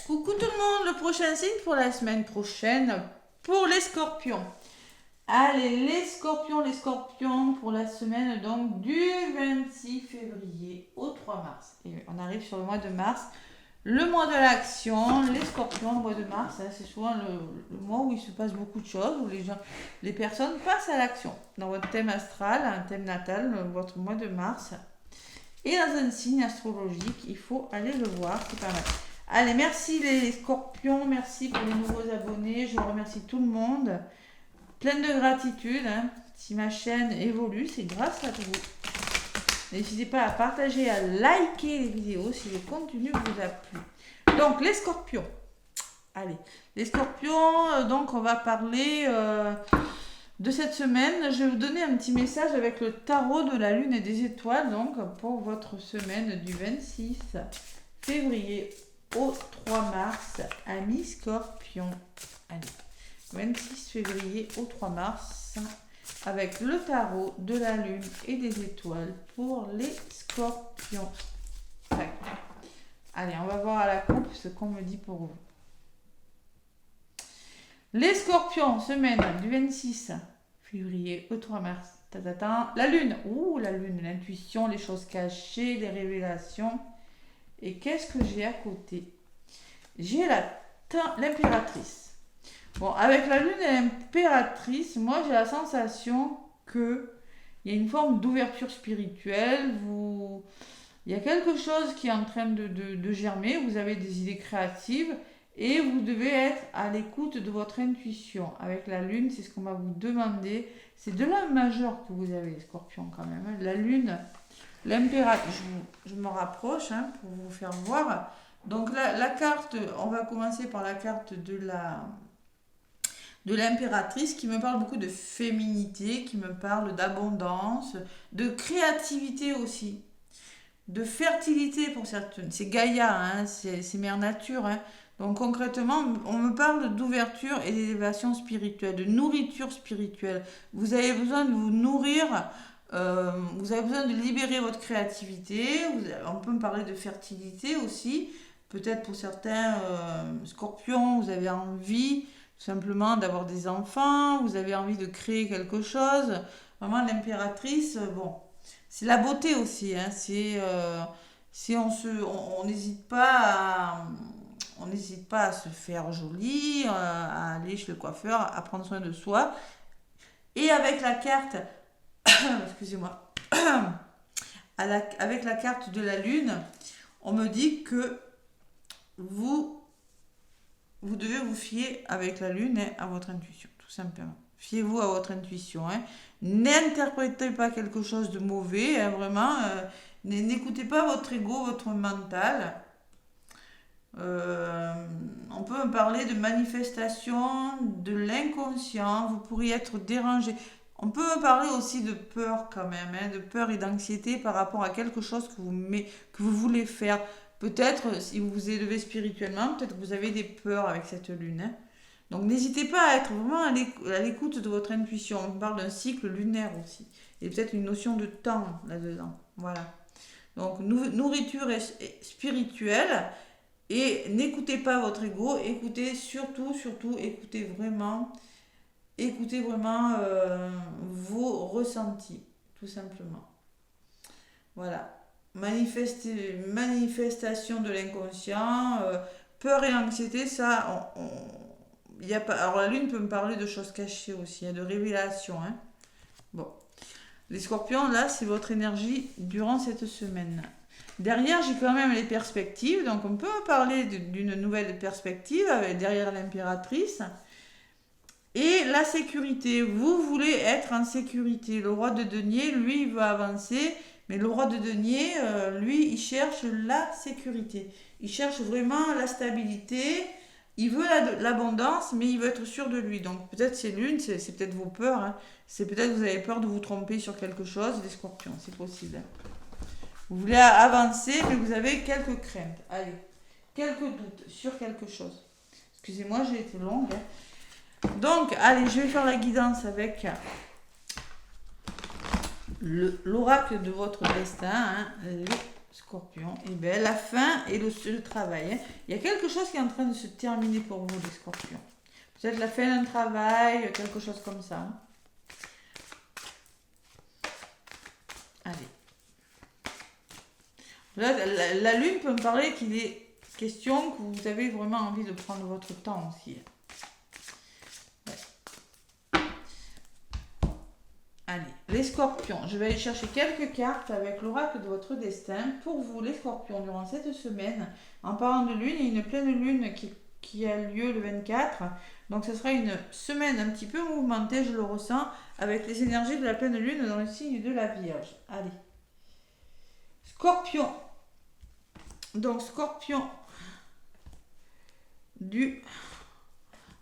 Coucou tout le monde, le prochain signe pour la semaine prochaine pour les scorpions. Allez, les scorpions pour la semaine donc du 26 février au 3 mars. Et on arrive sur le mois de mars, le mois de l'action. Les scorpions, le mois de mars, hein, c'est souvent le mois où il se passe beaucoup de choses, où les personnes passent à l'action. Dans votre thème astral, un thème natal, votre mois de mars. Et dans un signe astrologique, il faut aller le voir, c'est pas mal. Allez, merci les scorpions, merci pour les nouveaux abonnés, je remercie tout le monde. Pleine de gratitude, hein. Si ma chaîne évolue, c'est grâce à vous. N'hésitez pas à partager, à liker les vidéos si le contenu vous a plu. Donc, les scorpions. Allez, les scorpions, donc on va parler de cette semaine. Je vais vous donner un petit message avec le tarot de la lune et des étoiles, donc pour votre semaine du 26 février au 3 mars, amis scorpions. Allez, 26 février au 3 mars, avec le tarot de la lune et des étoiles pour les scorpions. Ouais. Allez, on va voir à la coupe ce qu'on me dit pour vous. Les scorpions, semaine du 26 février au 3 mars. La lune, la lune, l'intuition, les choses cachées, les révélations. Et qu'est-ce que j'ai à côté? J'ai l'impératrice. Bon, avec la lune et l'impératrice, moi j'ai la sensation que il y a une forme d'ouverture spirituelle. Il y a quelque chose qui est en train de germer. Vous avez des idées créatives et vous devez être à l'écoute de votre intuition. Avec la lune, c'est ce qu'on va vous demander. C'est de l'âme majeure que vous avez, les scorpions, quand même. La lune, l'impératrice, je me rapproche pour vous faire voir. Donc la carte, on va commencer par la carte de l'impératrice qui me parle beaucoup de féminité, qui me parle d'abondance, de créativité aussi, de fertilité pour certaines. C'est Gaïa, c'est Mère Nature. Donc concrètement, on me parle d'ouverture et d'élévation spirituelle, de nourriture spirituelle. Vous avez besoin de vous nourrir, vous avez besoin de libérer votre créativité. On peut me parler de fertilité aussi. Peut-être pour certains scorpions, vous avez envie tout simplement d'avoir des enfants, vous avez envie de créer quelque chose. Vraiment, l'impératrice, bon, c'est la beauté aussi. Si on n'hésite pas à se faire joli, à aller chez le coiffeur, à prendre soin de soi. Et avec la carte, excusez-moi, avec la carte de la lune, on me dit que vous devez vous fier avec la lune à votre intuition, tout simplement. Fiez-vous à votre intuition. N'interprétez pas quelque chose de mauvais, vraiment. N'écoutez pas votre ego, votre mental. On peut me parler de manifestation de l'inconscient. Vous pourriez être dérangé. On peut me parler aussi de peur quand même, de peur et d'anxiété par rapport à quelque chose que vous voulez faire. Peut-être, si vous vous élevez spirituellement, peut-être que vous avez des peurs avec cette lune. Donc, n'hésitez pas à être vraiment à l'écoute de votre intuition. On parle d'un cycle lunaire aussi. Et peut-être une notion de temps là-dedans. Voilà. Donc, nourriture spirituelle. Et n'écoutez pas votre ego. Écoutez surtout, écoutez vraiment vos ressentis. Tout simplement. Voilà. Manifestation de l'inconscient, peur et anxiété, ça, y a pas. Alors la lune peut me parler de choses cachées aussi, de révélations. Bon, les scorpions, là, c'est votre énergie durant cette semaine. Derrière, j'ai quand même les perspectives, donc on peut parler d'une nouvelle perspective derrière l'impératrice. Et la sécurité, vous voulez être en sécurité. Le roi de denier, lui, il veut avancer. Mais le roi de denier, lui, il cherche la sécurité. Il cherche vraiment la stabilité. Il veut l'abondance, mais il veut être sûr de lui. Donc peut-être c'est l'une, c'est peut-être vos peurs. C'est peut-être que vous avez peur de vous tromper sur quelque chose, les scorpions, c'est possible. Vous voulez avancer, mais vous avez quelques craintes. Allez, quelques doutes sur quelque chose. Excusez-moi, j'ai été longue. Donc, allez, je vais faire la guidance avec l'oracle de votre destin, les Scorpion, et bien la fin et le travail. Hein. Il y a quelque chose qui est en train de se terminer pour vous, les scorpions. Peut-être la fin d'un travail, quelque chose comme ça. Hein. Allez. Là, la lune peut me parler qu'il est question que vous avez vraiment envie de prendre votre temps aussi. Ouais. Allez, les scorpions. Je vais aller chercher quelques cartes avec l'oracle de votre destin pour vous, les scorpions, durant cette semaine. En parlant de lune, il y a une pleine lune qui a lieu le 24. Donc, ce sera une semaine un petit peu mouvementée, je le ressens, avec les énergies de la pleine lune dans le signe de la Vierge. Allez. Scorpion. Donc, Scorpion du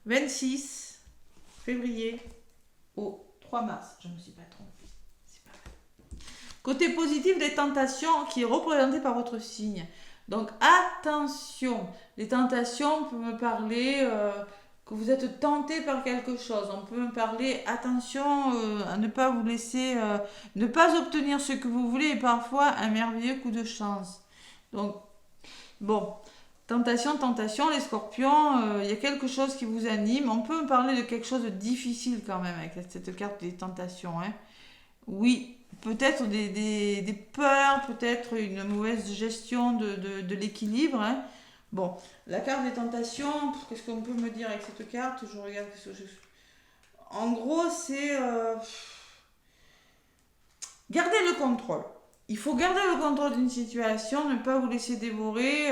26 février au 3 mars. Je ne me suis pas trompée. C'est pas vrai. Côté positif des tentations qui est représenté par votre signe. Donc, attention. Les tentations peuvent me parler que vous êtes tenté par quelque chose. On peut me parler, attention à ne pas vous laisser, ne pas obtenir ce que vous voulez et parfois un merveilleux coup de chance. Donc, bon, tentation, les scorpions, il y a quelque chose qui vous anime. On peut me parler de quelque chose de difficile quand même avec cette carte des tentations. Hein. Oui, peut-être des peurs, peut-être une mauvaise gestion de l'équilibre. Hein. Bon, la carte des tentations, qu'est-ce qu'on peut me dire avec cette carte? Je regarde. En gros, c'est garder le contrôle. Il faut garder le contrôle d'une situation, ne pas vous laisser dévorer.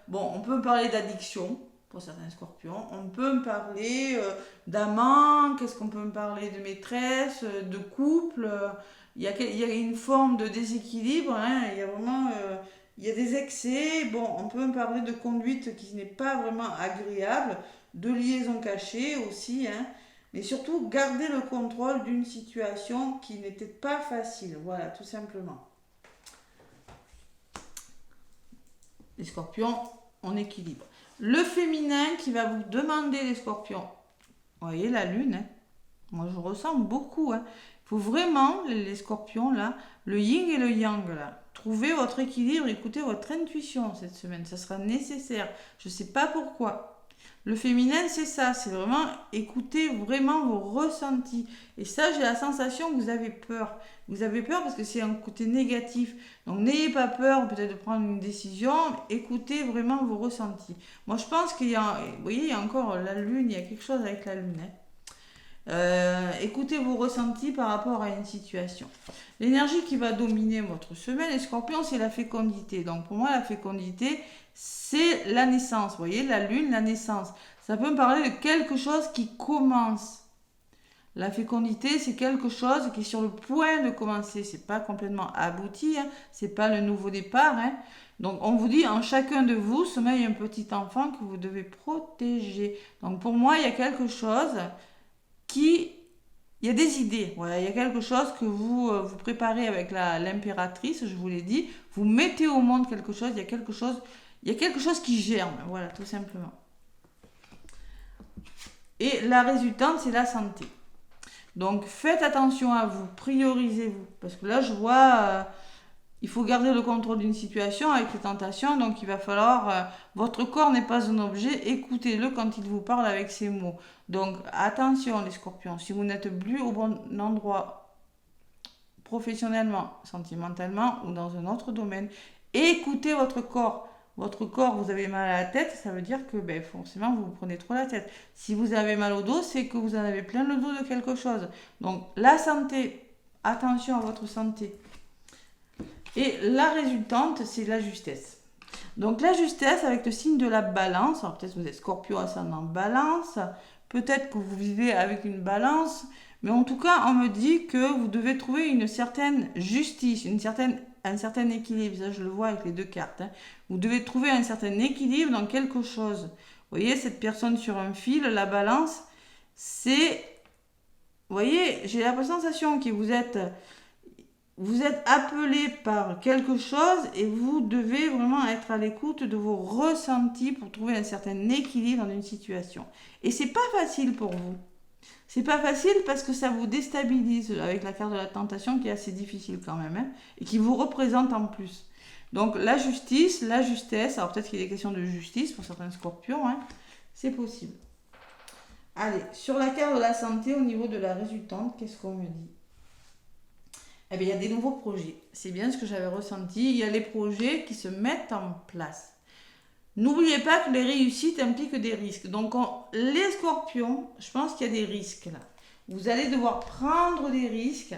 Bon, on peut me parler d'addiction pour certains scorpions. On peut me parler d'amant. Qu'est-ce qu'on peut me parler de maîtresse, de couple. Il y a une forme de déséquilibre. Hein, il y a vraiment... il y a des excès. Bon, on peut me parler de conduite qui n'est pas vraiment agréable. De liaison cachée aussi. Hein, mais surtout, garder le contrôle d'une situation qui n'était pas facile. Voilà, tout simplement. Les scorpions en équilibre. Le féminin qui va vous demander, les scorpions. Vous voyez la lune, hein. Moi je ressens beaucoup. Hein. Il faut vraiment, les scorpions là, le yin et le yang là. Trouvez votre équilibre, écoutez votre intuition cette semaine. Ça sera nécessaire. Je ne sais pas pourquoi. Le féminin, c'est ça. C'est vraiment écouter vraiment vos ressentis. Et ça, j'ai la sensation que vous avez peur. Vous avez peur parce que c'est un côté négatif. Donc, n'ayez pas peur peut-être de prendre une décision. Écoutez vraiment vos ressentis. Moi, je pense qu'il y a... Vous voyez, il y a encore la lune. Il y a quelque chose avec la lune. Hein. Écoutez vos ressentis par rapport à une situation. L'énergie qui va dominer votre semaine, les scorpions, c'est la fécondité. Donc, pour moi, la fécondité... c'est la naissance, vous voyez, la lune, la naissance. Ça peut me parler de quelque chose qui commence. La fécondité, c'est quelque chose qui est sur le point de commencer. C'est pas complètement abouti, hein. C'est pas le nouveau départ. Hein. Donc, on vous dit, en chacun de vous sommeille un petit enfant que vous devez protéger. Donc, pour moi, il y a quelque chose qui... Il y a des idées, voilà, il y a quelque chose que vous préparez avec l'impératrice, je vous l'ai dit. Vous mettez au monde quelque chose, il y a quelque chose qui germe, voilà, tout simplement. Et la résultante, c'est la santé. Donc, faites attention à vous, priorisez-vous. Parce que là, je vois, il faut garder le contrôle d'une situation avec les tentations. Donc, il va falloir, votre corps n'est pas un objet, écoutez-le quand il vous parle avec ses mots. Donc, attention les scorpions, si vous n'êtes plus au bon endroit, professionnellement, sentimentalement ou dans un autre domaine, écoutez votre corps. Votre corps, vous avez mal à la tête, ça veut dire que forcément vous prenez trop la tête. Si vous avez mal au dos, c'est que vous en avez plein le dos de quelque chose. Donc la santé, attention à votre santé. Et la résultante, c'est la justesse. Donc la justesse avec le signe de la balance, alors peut-être que vous êtes scorpion ascendant balance, peut-être que vous vivez avec une balance, mais en tout cas on me dit que vous devez trouver une certaine justice, un certain équilibre, ça je le vois avec les deux cartes. Hein. Vous devez trouver un certain équilibre dans quelque chose. Vous voyez, cette personne sur un fil, la balance, c'est... Vous voyez, j'ai la sensation que vous êtes appelé par quelque chose et vous devez vraiment être à l'écoute de vos ressentis pour trouver un certain équilibre dans une situation. Et c'est pas facile pour vous. C'est pas facile parce que ça vous déstabilise avec la carte de la tentation qui est assez difficile quand même, hein, et qui vous représente en plus. Donc la justice, la justesse, alors peut-être qu'il y a des questions de justice pour certains scorpions, hein, c'est possible. Allez, sur la carte de la santé, au niveau de la résultante, qu'est-ce qu'on me dit? Eh bien, il y a des nouveaux projets. C'est bien ce que j'avais ressenti. Il y a les projets qui se mettent en place. N'oubliez pas que les réussites impliquent des risques. Donc, les scorpions, je pense qu'il y a des risques là. Vous allez devoir prendre des risques,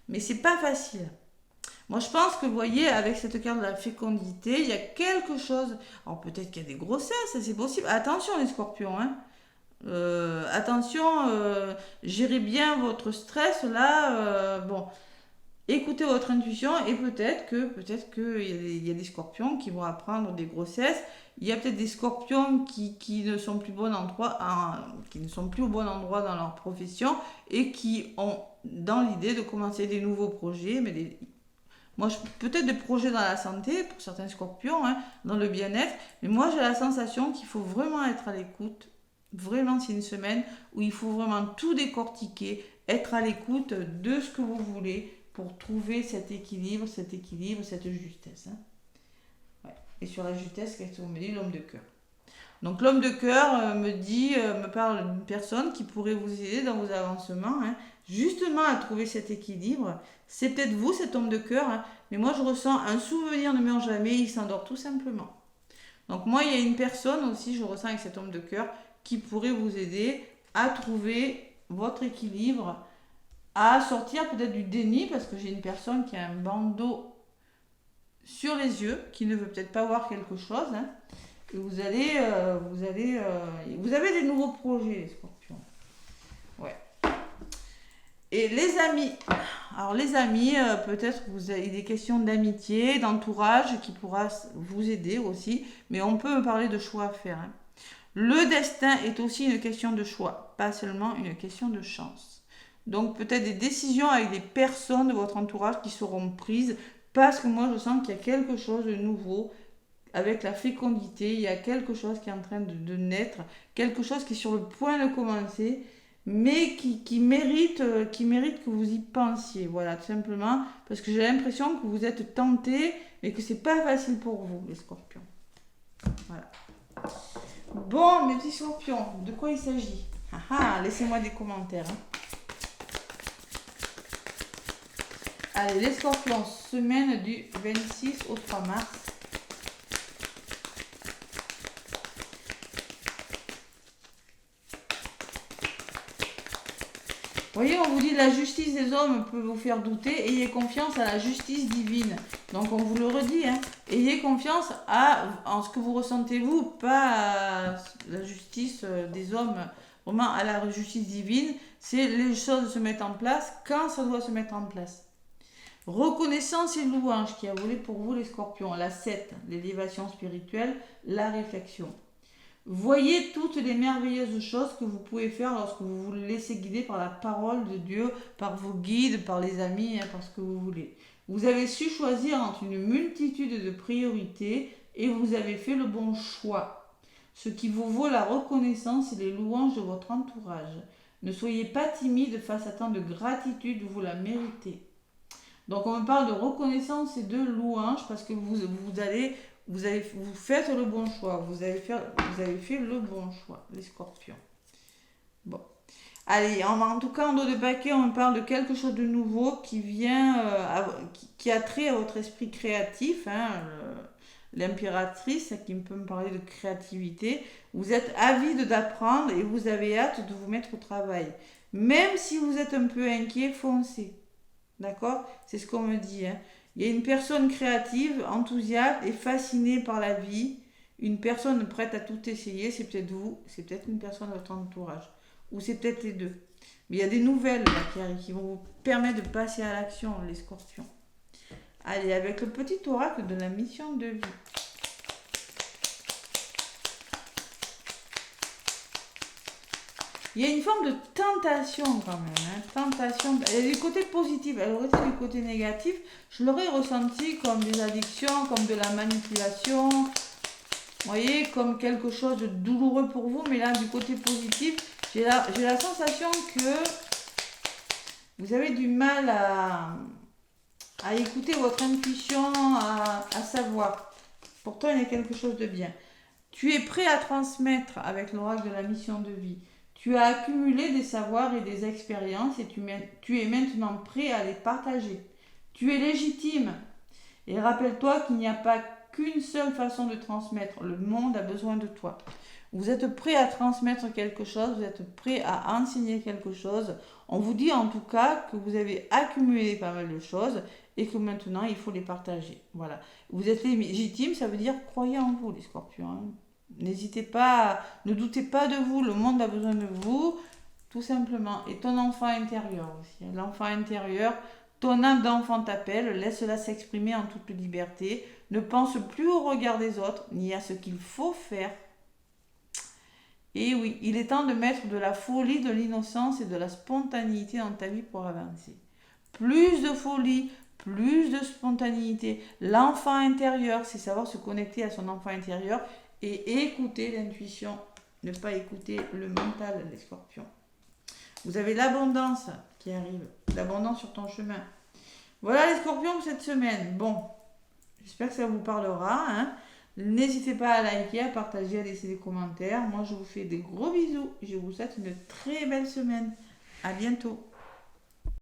mais c'est pas facile. Moi, je pense que, vous voyez, avec cette carte de la fécondité, il y a quelque chose. Alors, peut-être qu'il y a des grossesses, c'est possible. Attention, les scorpions, hein. Attention, gérez bien votre stress là. Bon, écoutez votre intuition et peut-être que il y a des scorpions qui vont apprendre des grossesses. Il y a peut-être des scorpions qui ne sont plus qui ne sont plus au bon endroit dans leur profession et qui ont dans l'idée de commencer des nouveaux projets, mais peut-être des projets dans la santé pour certains scorpions, hein, dans le bien-être. Mais moi, j'ai la sensation qu'il faut vraiment être à l'écoute. Vraiment, c'est une semaine où il faut vraiment tout décortiquer, être à l'écoute de ce que vous voulez pour trouver cet équilibre, cette justesse. Hein. Ouais. Et sur la justesse, qu'est-ce qu'on me dit? L'homme de cœur. Donc l'homme de cœur me parle d'une personne qui pourrait vous aider dans vos avancements, hein, justement à trouver cet équilibre. C'est peut-être vous, cet homme de cœur, hein, mais moi je ressens un souvenir ne meurt jamais, il s'endort tout simplement. Donc moi, il y a une personne aussi, je ressens avec cet homme de cœur, qui pourrait vous aider à trouver votre équilibre, à sortir peut-être du déni, parce que j'ai une personne qui a un bandeau sur les yeux, qui ne veut peut-être pas voir quelque chose, hein, et vous avez des nouveaux projets, les scorpions. Ouais. Et les amis, alors les amis, peut-être vous avez des questions d'amitié, d'entourage qui pourra vous aider aussi, mais on peut parler de choix à faire. Hein. Le destin est aussi une question de choix, pas seulement une question de chance. Donc peut-être des décisions avec des personnes de votre entourage qui seront prises parce que moi je sens qu'il y a quelque chose de nouveau avec la fécondité, il y a quelque chose qui est en train de naître, quelque chose qui est sur le point de commencer, mais qui mérite que vous y pensiez, voilà, tout simplement, parce que j'ai l'impression que vous êtes tentés, mais que c'est pas facile pour vous, les scorpions. Voilà. Bon, mes petits scorpions, de quoi il s'agit? Laissez-moi des commentaires. Hein. Allez, les scorpions, semaine du 26 au 3 mars. Vous voyez, on vous dit la justice des hommes peut vous faire douter. Ayez confiance à la justice divine. Donc on vous le redit, hein. Ayez confiance en ce que vous ressentez vous, pas à la justice des hommes, vraiment à la justice divine. C'est les choses se mettent en place quand ça doit se mettre en place. Reconnaissance et louange qui a volé pour vous les scorpions. La 7, l'élévation spirituelle, la réflexion. Voyez toutes les merveilleuses choses que vous pouvez faire lorsque vous vous laissez guider par la parole de Dieu, par vos guides, par les amis, hein, par ce que vous voulez. Vous avez su choisir entre une multitude de priorités et vous avez fait le bon choix. Ce qui vous vaut la reconnaissance et les louanges de votre entourage. Ne soyez pas timide face à tant de gratitude, vous la méritez. Donc on me parle de reconnaissance et de louange parce que vous faites le bon choix. Vous avez fait le bon choix, les scorpions. Bon. Allez, en tout cas, en dos de paquet, on me parle de quelque chose de nouveau qui vient, qui a trait à votre esprit créatif. Hein, l'impératrice, qui peut me parler de créativité. Vous êtes avide d'apprendre et vous avez hâte de vous mettre au travail. Même si vous êtes un peu inquiet, foncez. D'accord? C'est ce qu'on me dit. Hein. Il y a une personne créative, enthousiaste et fascinée par la vie. Une personne prête à tout essayer. C'est peut-être vous, c'est peut-être une personne de votre entourage. Ou c'est peut-être les deux. Mais il y a des nouvelles là, qui arrivent, qui vont vous permettre de passer à l'action, les scorpions. Allez, avec le petit oracle de la mission de vie. Il y a une forme de tentation quand même. Hein. Tentation. Elle est du côté positif. Elle aurait été du côté négatif. Je l'aurais ressenti comme des addictions, comme de la manipulation. Vous voyez, comme quelque chose de douloureux pour vous. Mais là, du côté positif, j'ai la sensation que vous avez du mal à écouter votre intuition, à savoir. Pourtant, il y a quelque chose de bien. Tu es prêt à transmettre avec l'oracle de la mission de vie. Tu as accumulé des savoirs et des expériences et tu es maintenant prêt à les partager. Tu es légitime. Et rappelle-toi qu'il n'y a pas qu'une seule façon de transmettre. Le monde a besoin de toi. Vous êtes prêt à transmettre quelque chose, vous êtes prêt à enseigner quelque chose. On vous dit en tout cas que vous avez accumulé pas mal de choses et que maintenant il faut les partager. Voilà. Vous êtes légitime, ça veut dire croyez en vous les scorpions. Hein. N'hésitez pas, ne doutez pas de vous, le monde a besoin de vous, tout simplement. Et ton enfant intérieur aussi. L'enfant intérieur, ton âme d'enfant t'appelle, laisse-la s'exprimer en toute liberté. Ne pense plus au regard des autres, ni à ce qu'il faut faire. Et oui, il est temps de mettre de la folie, de l'innocence et de la spontanéité dans ta vie pour avancer. Plus de folie, plus de spontanéité. L'enfant intérieur, c'est savoir se connecter à son enfant intérieur et écouter l'intuition. Ne pas écouter le mental, les scorpions. Vous avez l'abondance qui arrive. L'abondance sur ton chemin. Voilà les scorpions pour cette semaine. Bon, j'espère que ça vous parlera. Hein. N'hésitez pas à liker, à partager, à laisser des commentaires. Moi, je vous fais des gros bisous. Je vous souhaite une très belle semaine. À bientôt.